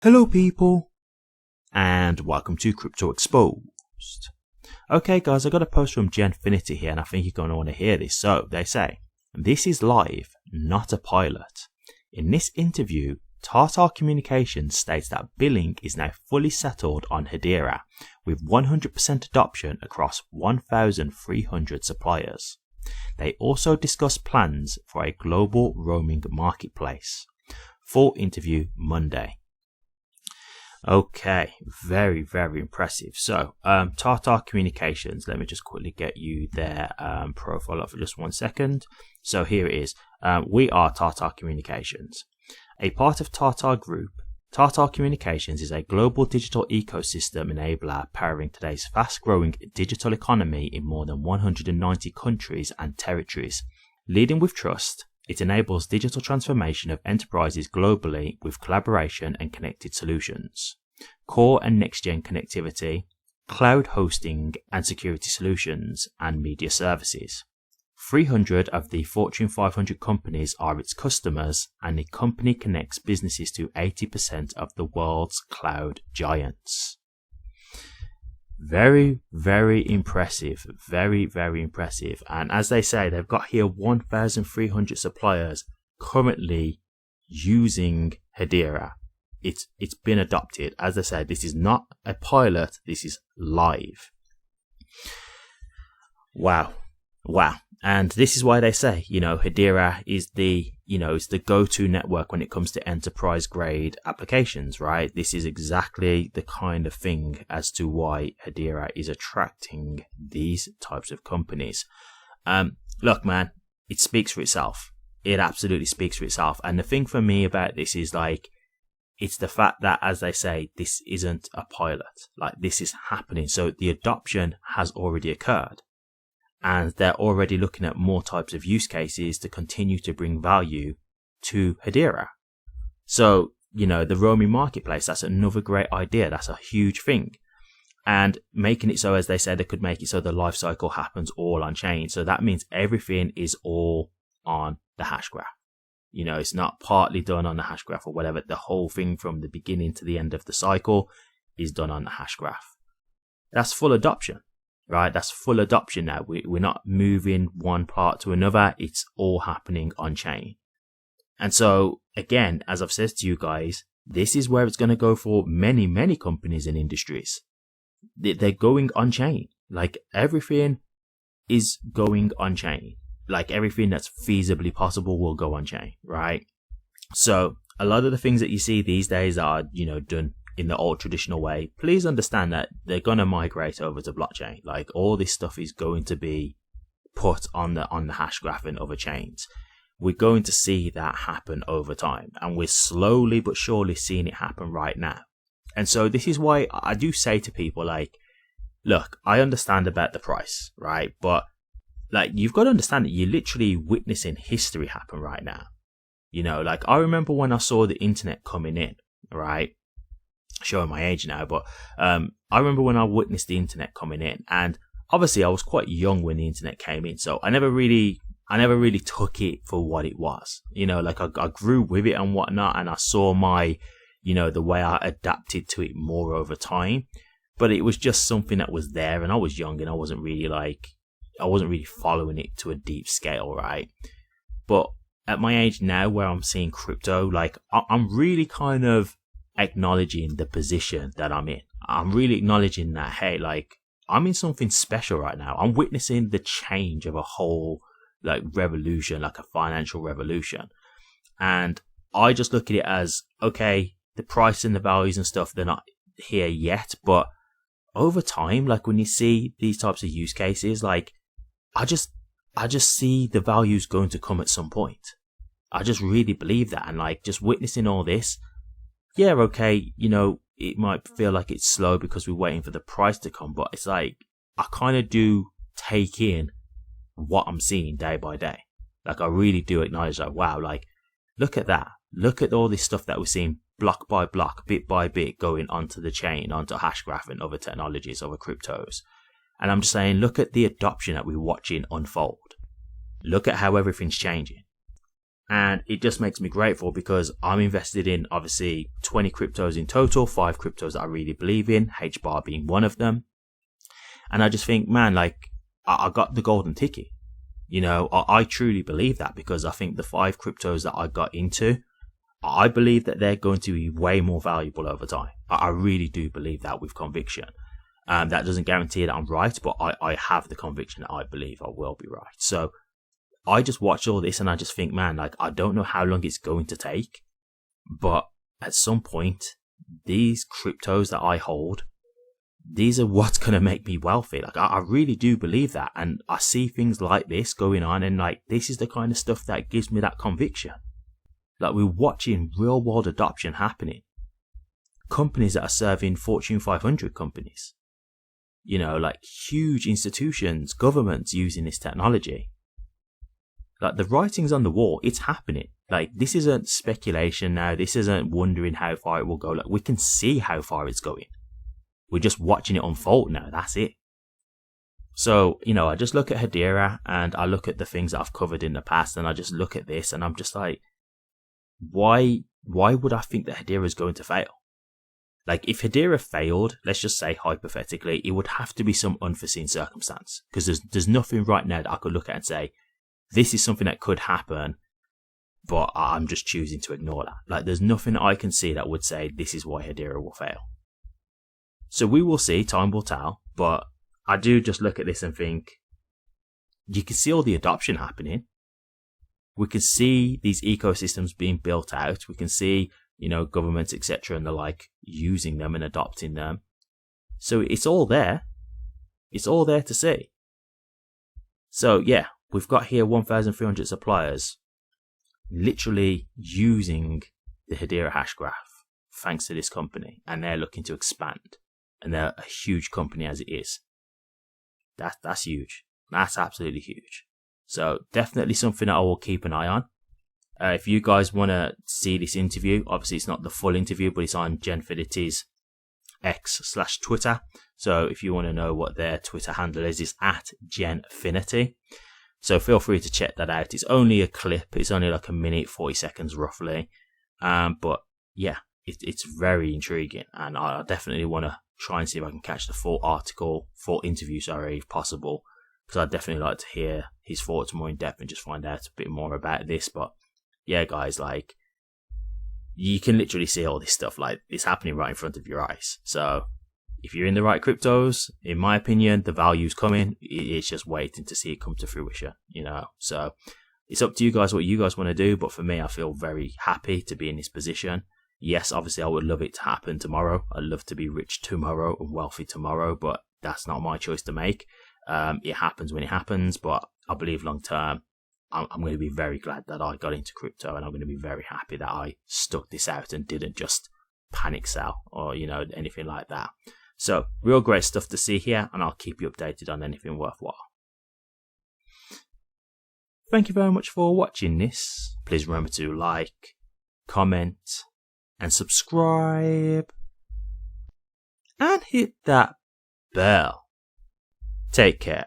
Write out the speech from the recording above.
Hello people, and welcome to Crypto Exposed. Okay guys, I got a post from Genfinity here and I think you're going to want to hear this. So they say, this is live, not a pilot. In this interview, Tata Communications states that billing is now fully settled on Hedera, with 100% adoption across 1,300 suppliers. They also discuss plans for a global roaming marketplace. Full interview Monday. Okay, very impressive. So Tata Communications, let me just quickly get you their profile up for just 1 second. So here it is. We are Tata Communications, a part of Tata Group. Tata Communications is a global digital ecosystem enabler powering today's fast-growing digital economy in more than 190 countries and territories. Leading with trust, it enables digital transformation of enterprises globally with collaboration and connected solutions, core and next-gen connectivity, cloud hosting and security solutions, and media services. 300 of the Fortune 500 companies are its customers, and the company connects businesses to 80% of the world's cloud giants. Very impressive. Very impressive. And as they say, they've got here 1,300 suppliers currently using Hedera. It's been adopted. As I said, this is not a pilot, this is live. Wow. And this is why they say, Hedera is it's the go-to network when it comes to enterprise grade applications, right? This is exactly the kind of thing as to why Hedera is attracting these types of companies. Look, man, it speaks for itself. It absolutely speaks for itself. And the thing for me about this is it's the fact that, as they say, this isn't a pilot. This is happening. So the adoption has already occurred. And they're already looking at more types of use cases to continue to bring value to Hedera. So, the roaming marketplace, that's another great idea. That's a huge thing. And making it so, as they said, they could make it so the life cycle happens all on chain. So that means everything is all on the hashgraph. It's not partly done on the hashgraph or whatever. The whole thing from the beginning to the end of the cycle is done on the hashgraph. That's full adoption. Right, that's full adoption now. We're not moving one part to another. It's all happening on chain. And so, again, as I've said to you guys, this is where it's going to go for many companies and industries. They're going on chain. Everything is going on chain. Everything that's feasibly possible will go on chain, right? So a lot of the things that you see these days are, done in the old traditional way. Please understand that they're going to migrate over to blockchain. All this stuff is going to be put on the hashgraph and other chains. We're going to see that happen over time, and we're slowly but surely seeing it happen right now. And so this is why I do say to people, look, I understand about the price, right? But you've got to understand that you're literally witnessing history happen right now. I remember when I saw the internet coming in, right? Showing my age now, but I remember when I witnessed the internet coming in, and obviously I was quite young when the internet came in, so I never really took it for what it was. I grew with it and whatnot, and I saw my, the way I adapted to it more over time. But it was just something that was there, and I was young, and I wasn't really following it to a deep scale, right? But at my age now, where I'm seeing crypto, I'm really kind of acknowledging the position that I'm in. I'm really acknowledging that, hey, I'm in something special right now. I'm witnessing the change of a whole revolution, a financial revolution. And I just look at it as, okay, the price and the values and stuff, they're not here yet, but over time, when you see these types of use cases, I just see the values going to come at some point. I just really believe that. And just witnessing all this, yeah, okay, it might feel like it's slow because we're waiting for the price to come, but it's I kind of do take in what I'm seeing day by day. I really do acknowledge wow, look at that. Look at all this stuff that we're seeing block by block, bit by bit going onto the chain, onto hashgraph and other technologies, other cryptos. And I'm just saying, look at the adoption that we're watching unfold. Look at how everything's changing. And it just makes me grateful because I'm invested in obviously 20 cryptos in total, 5 cryptos that I really believe in, HBAR being one of them. And I just think, man, like I got the golden ticket. You know, I truly believe that because I think the 5 cryptos that I got into, I believe that they're going to be way more valuable over time. I really do believe that with conviction. That doesn't guarantee that I'm right, but I have the conviction that I believe I will be right. So I just watch all this and I just think, man, like I don't know how long it's going to take, but at some point, these cryptos that I hold, these are what's going to make me wealthy. Like I really do believe that. And I see things like this going on and like this is the kind of stuff that gives me that conviction. Like we're watching real world adoption happening. Companies that are serving Fortune 500 companies. You know, like huge institutions, governments using this technology. Like the writing's on the wall, it's happening. Like this isn't speculation now. This isn't wondering how far it will go. Like we can see how far it's going. We're just watching it unfold now. That's it. So, you know, I just look at Hedera and I look at the things that I've covered in the past and I just look at this and I'm just like, why would I think that Hedera is going to fail? Like if Hedera failed, let's just say hypothetically, it would have to be some unforeseen circumstance because there's nothing right now that I could look at and say, this is something that could happen, but I'm just choosing to ignore that. Like there's nothing I can see that would say this is why Hedera will fail. So we will see, time will tell, but I do just look at this and think, you can see all the adoption happening. We can see these ecosystems being built out. We can see, you know, governments, etc. and the like using them and adopting them. So it's all there. It's all there to see. So yeah, we've got here 1,300 suppliers literally using the Hedera hashgraph thanks to this company, and they're looking to expand. And they're a huge company as it is. That's huge. That's absolutely huge. So definitely something that I will keep an eye on. If you guys want to see this interview, obviously it's not the full interview, but it's on Genfinity's X/Twitter. So if you want to know what their Twitter handle is, it's at Genfinity. So feel free to check that out. It's only a clip. It's only like a minute, 40 seconds roughly. But yeah, it's very intriguing. And I definitely want to try and see if I can catch the full interview, if possible. Because I'd definitely like to hear his thoughts more in depth and just find out a bit more about this. But yeah, guys, like you can literally see all this stuff like it's happening right in front of your eyes. So if you're in the right cryptos, in my opinion, the value's coming. It's just waiting to see it come to fruition, you know. So it's up to you guys what you guys want to do. But for me, I feel very happy to be in this position. Yes, obviously, I would love it to happen tomorrow. I'd love to be rich tomorrow and wealthy tomorrow, but that's not my choice to make. It happens when it happens, but I believe long term, I'm going to be very glad that I got into crypto, and I'm going to be very happy that I stuck this out and didn't just panic sell or, you know, anything like that. So, real great stuff to see here, and I'll keep you updated on anything worthwhile. Thank you very much for watching this. Please remember to like, comment, and subscribe, and hit that bell. Take care.